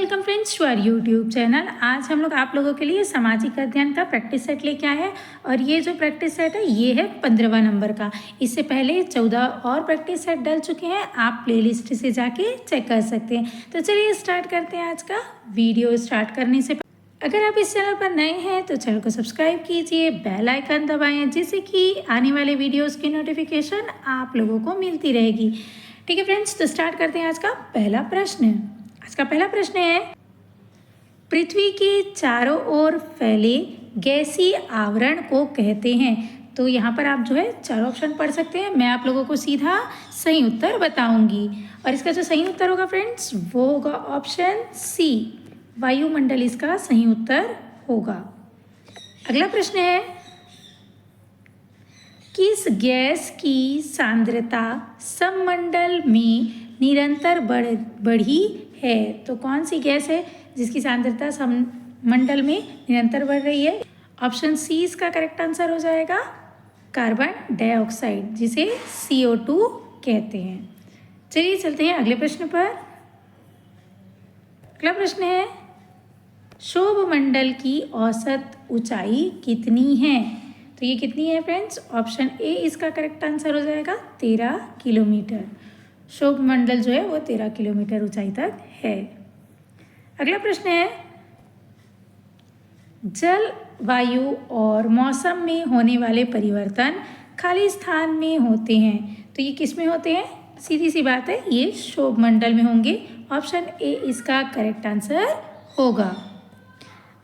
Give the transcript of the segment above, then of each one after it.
Welcome friends to our YouTube channel. आज हम लोग आप लोगों के लिए सामाजिक अध्ययन का प्रैक्टिस सेट लेके आए हैं और ये जो प्रैक्टिस सेट है ये है 15वां नंबर का। इससे पहले 14 और प्रैक्टिस सेट डल चुके हैं, आप प्लेलिस्ट से जाके चेक कर सकते हैं। तो चलिए स्टार्ट करते हैं आज का वीडियो। स्टार्ट करने से अगर आप इस चैनल पर नए हैं तो चैनल को सब्सक्राइब कीजिए, बेल आइकन दबाएं जिससे कि आने वाले वीडियोज़ की नोटिफिकेशन आप लोगों को मिलती रहेगी। ठीक है फ्रेंड्स, तो स्टार्ट करते हैं आज का पहला प्रश्न। आज का पहला प्रश्न है, पृथ्वी के चारों ओर फैले गैसीय आवरण को कहते हैं। तो यहाँ पर आप जो है चारों ऑप्शन पढ़ सकते हैं। मैं आप लोगों को सीधा सही उत्तर बताऊंगी और इसका जो सही उत्तर होगा फ्रेंड्स वो होगा ऑप्शन सी, वायुमंडल इसका सही उत्तर होगा। अगला प्रश्न है, किस गैस की सांद्रता सममंडल में निरंतर बढ़ी है? तो कौन सी गैस है जिसकी सांद्रता सममंडल में निरंतर बढ़ रही है? ऑप्शन सी इसका करेक्ट आंसर हो जाएगा, कार्बन डाइऑक्साइड, जिसे CO2 कहते हैं। चलिए चलते हैं अगले प्रश्न पर। अगला प्रश्न है, क्षोभमंडल की औसत ऊंचाई कितनी है? तो ये कितनी है फ्रेंड्स? ऑप्शन ए इसका करेक्ट आंसर हो जाएगा 13 किलोमीटर। क्षोभमंडल जो है वो 13 किलोमीटर ऊंचाई तक है। अगला प्रश्न है, जल, वायु और मौसम में होने वाले परिवर्तन खाली स्थान में होते हैं। तो ये किस में होते हैं? सीधी सी बात है, ये क्षोभमंडल में होंगे। ऑप्शन ए इसका करेक्ट आंसर होगा।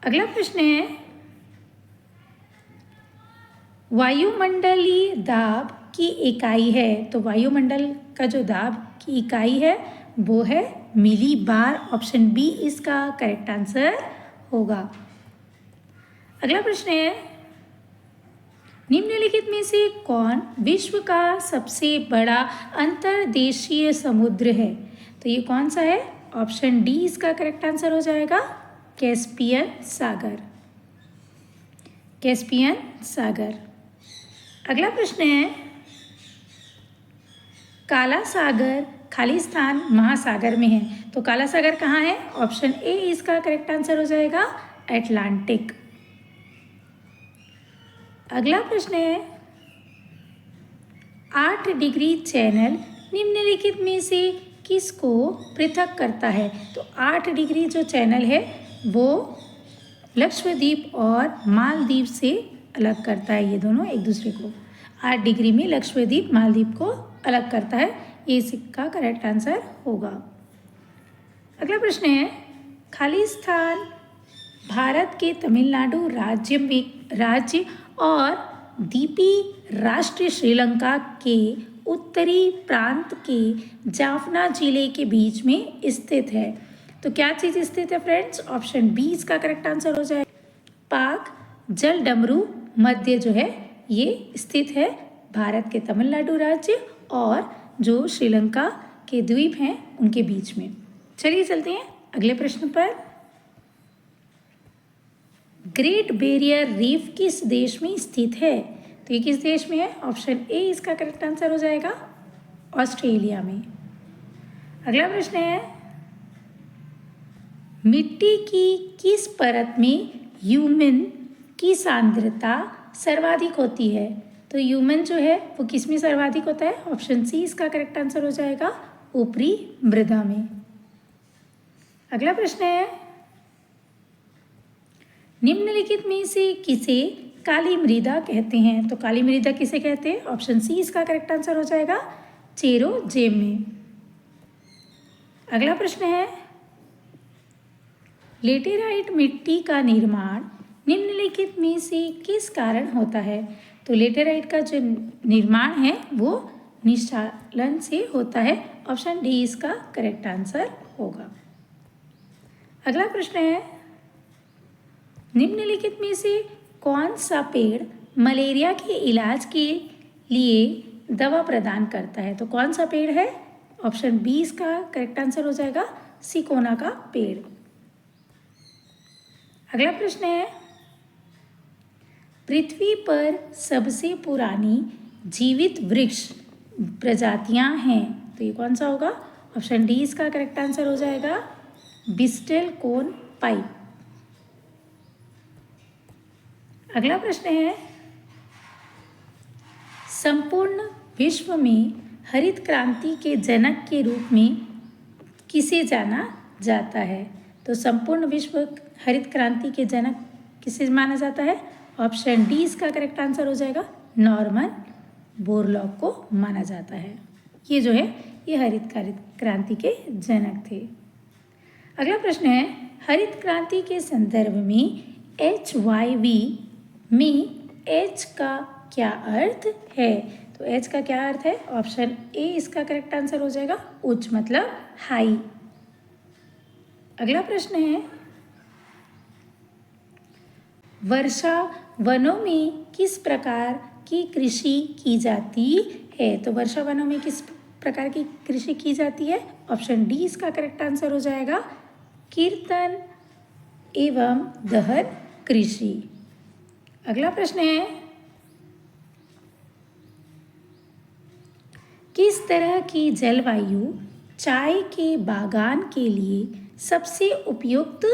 अगला प्रश्न है, वायुमंडलीय दाब की इकाई है। तो वायुमंडल का जो दाब की इकाई है वो है मिली बार। ऑप्शन बी इसका करेक्ट आंसर होगा। अगला प्रश्न है, निम्नलिखित में से कौन विश्व का सबसे बड़ा अंतर्देशीय समुद्र है? तो ये कौन सा है? ऑप्शन डी इसका करेक्ट आंसर हो जाएगा, कैस्पियन सागर। कैस्पियन सागर। अगला प्रश्न है, काला सागर खाली स्थान महासागर में है। तो काला सागर कहाँ है? ऑप्शन ए इसका करेक्ट आंसर हो जाएगा, अटलांटिक। अगला प्रश्न है, 8 डिग्री चैनल निम्नलिखित में से किसको पृथक करता है? तो 8 डिग्री जो चैनल है वो लक्षद्वीप और मालदीव से अलग करता है। ये दोनों एक दूसरे को 8 डिग्री में लक्षद्वीप मालदीव को अलग करता है। ये इसका करेक्ट आंसर होगा। अगला प्रश्न है, खाली स्थान भारत के तमिलनाडु राज्य और द्वीपी राष्ट्र श्रीलंका के उत्तरी प्रांत के जाफना जिले के बीच में स्थित है। तो क्या चीज़ स्थित है फ्रेंड्स? ऑप्शन बी इसका करेक्ट आंसर हो जाएगा, पाक जल डमरू मध्य जो है ये स्थित है भारत के तमिलनाडु राज्य और जो श्रीलंका के द्वीप हैं उनके बीच में। चलिए चलते हैं अगले प्रश्न पर। ग्रेट बैरियर रीफ किस देश में स्थित है? तो ये किस देश में है? ऑप्शन ए इसका करेक्ट आंसर हो जाएगा, ऑस्ट्रेलिया में। अगला प्रश्न है, मिट्टी की किस परत में ह्यूमन की सांद्रता सर्वाधिक होती है? तो ह्यूमन जो है वो किस में सर्वाधिक होता है? ऑप्शन सी इसका करेक्ट आंसर हो जाएगा, ऊपरी मृदा में। अगला प्रश्न है, निम्नलिखित में से किसे काली मृदा कहते हैं? तो काली मृदा किसे कहते हैं? ऑप्शन सी इसका करेक्ट आंसर हो जाएगा, चेरोजेम में। अगला प्रश्न है, लेटेराइट मिट्टी का निर्माण निम्नलिखित में से किस कारण होता है? तो लेटेराइट का जो निर्माण है वो निष्कालन से होता है। ऑप्शन डी इसका करेक्ट आंसर होगा। अगला प्रश्न है, निम्नलिखित में से कौन सा पेड़ मलेरिया के इलाज के लिए दवा प्रदान करता है? तो कौन सा पेड़ है? ऑप्शन बी इसका करेक्ट आंसर हो जाएगा, सिकोना का पेड़। अगला प्रश्न है, पृथ्वी पर सबसे पुरानी जीवित वृक्ष प्रजातियां हैं। तो ये कौन सा होगा? ऑप्शन डी इसका करेक्ट आंसर हो जाएगा, बिस्टल कोन पाइप। अगला प्रश्न है, संपूर्ण विश्व में हरित क्रांति के जनक के रूप में किसे जाना जाता है? तो संपूर्ण विश्व हरित क्रांति के जनक किसे माना जाता है? ऑप्शन डी इसका करेक्ट आंसर हो जाएगा, नॉर्मन बोरलॉग को माना जाता है। ये जो है ये हरित क्रांति के जनक थे। अगला प्रश्न है, हरित क्रांति के संदर्भ में HYV में H का क्या अर्थ है? तो H का क्या अर्थ है? ऑप्शन ए इसका करेक्ट आंसर हो जाएगा, उच्च मतलब हाई। अगला प्रश्न है, वर्षा वनों में किस प्रकार की कृषि की जाती है? तो वर्षा वनों में किस प्रकार की कृषि की जाती है? ऑप्शन डी इसका करेक्ट आंसर हो जाएगा, कीर्तन एवं दहन कृषि। अगला प्रश्न है, किस तरह की जलवायु चाय के बागान के लिए सबसे उपयुक्त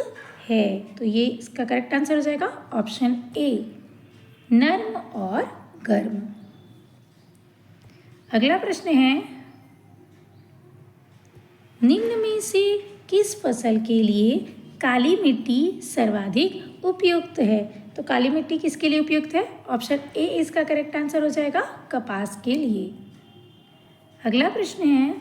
है? तो ये इसका करेक्ट आंसर हो जाएगा, ऑप्शन ए नर्म और गर्म। अगला प्रश्न है, निम्न में से किस फसल के लिए काली मिट्टी सर्वाधिक उपयुक्त है? तो काली मिट्टी किसके लिए उपयुक्त है? ऑप्शन ए इसका करेक्ट आंसर हो जाएगा, कपास के लिए। अगला प्रश्न है,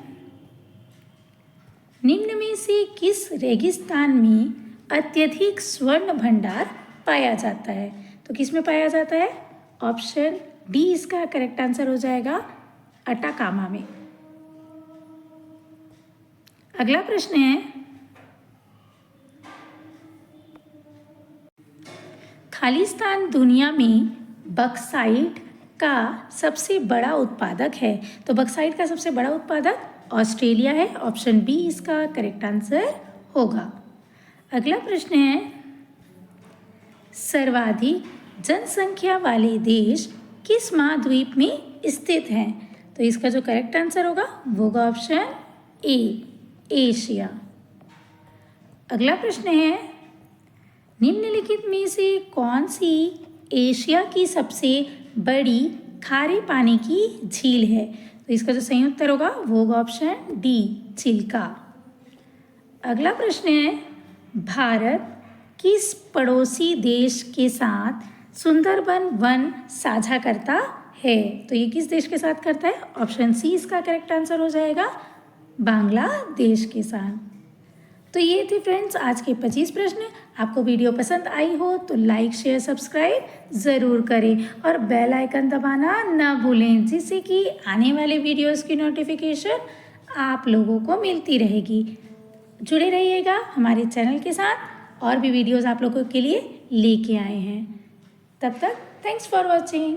निम्न में से किस रेगिस्तान में अत्यधिक स्वर्ण भंडार पाया जाता है? तो किस में पाया जाता है? ऑप्शन डी इसका करेक्ट आंसर हो जाएगा, अटाकामा में। अगला प्रश्न है, खालिस्तान दुनिया में बक्साइट का सबसे बड़ा उत्पादक है। तो बक्साइट का सबसे बड़ा उत्पादक ऑस्ट्रेलिया है, ऑप्शन बी इसका करेक्ट आंसर होगा। अगला प्रश्न है, सर्वाधिक जनसंख्या वाले देश किस महाद्वीप में स्थित हैं? तो इसका जो करेक्ट आंसर होगा वो होगा ऑप्शन ए एशिया। अगला प्रश्न है, निम्नलिखित में से कौन सी एशिया की सबसे बड़ी खारे पानी की झील है? तो इसका जो सही उत्तर होगा वो होगा ऑप्शन डी चिल्का। अगला प्रश्न है, भारत किस पड़ोसी देश के साथ सुंदरबन वन साझा करता है? तो ये किस देश के साथ करता है? ऑप्शन सी इसका करेक्ट आंसर हो जाएगा, बांग्लादेश के साथ। तो ये थे फ्रेंड्स आज के 25 प्रश्न। आपको वीडियो पसंद आई हो तो लाइक शेयर सब्सक्राइब ज़रूर करें और बेल आइकन दबाना ना भूलें, जिससे कि आने वाले वीडियोस की नोटिफिकेशन आप लोगों को मिलती रहेगी। जुड़े रहिएगा हमारे चैनल के साथ, और भी वीडियोस आप लोगों के लिए लेके आए हैं। तब तक थैंक्स फॉर वॉचिंग।